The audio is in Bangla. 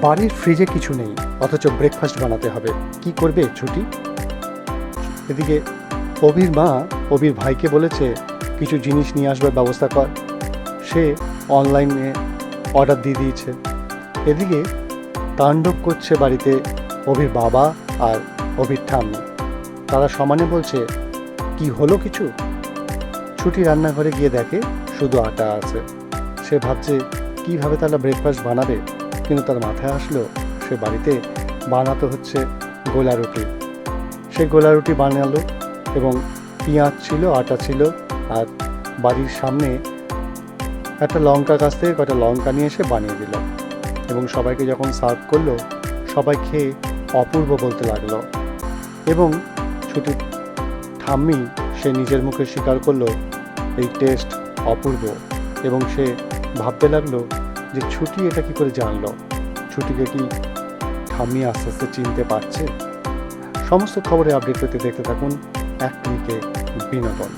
বাড়ির ফ্রিজে কিছু নেই, অথচ ব্রেকফাস্ট বানাতে হবে। কি করবে ছুটি? এদিকে অভির মা অভির ভাইকে বলেছে কিছু জিনিস নিয়ে আসবার ব্যবস্থা কর। সে অনলাইনে অর্ডার দিয়ে দিয়েছে। এদিকে তাণ্ডব করছে বাড়িতে অভির বাবা আর অভির ঠাম্মি। তারা সমানে বলছে, কি হলো কিছু? ছুটি রান্নাঘরে গিয়ে দেখে শুধু আটা আছে। সে ভাবছে কীভাবে তারা ব্রেকফাস্ট বানাবে, কিন্তু তার মাথায় আসলো সে বাড়িতে বানাতে হচ্ছে গোলা রুটি। সে গোলা রুটি বানালো এবং পেঁয়াজ ছিল, আটা ছিল, আর বাড়ির সামনে একটা লঙ্কা গাছ থেকে কটা লঙ্কা নিয়ে এসে বানিয়ে দিল এবং সবাইকে যখন সার্ভ করলো, সবাই খেয়ে অপূর্ব বলতে লাগলো। এবং ছুটির ঠাম্মি সে নিজের মুখে স্বীকার করলো এই টেস্ট অপূর্ব, এবং সে ভাবতে লাগলো যে ছুটি এটা কি করে জানলো। ছুটিকে কি ঠাম্মি আস্তে আস্তে চিনতে পারছে? সমস্ত খবরে আপডেট পেতে দেখতে থাকুন এক ক্লিকে বিনোদন।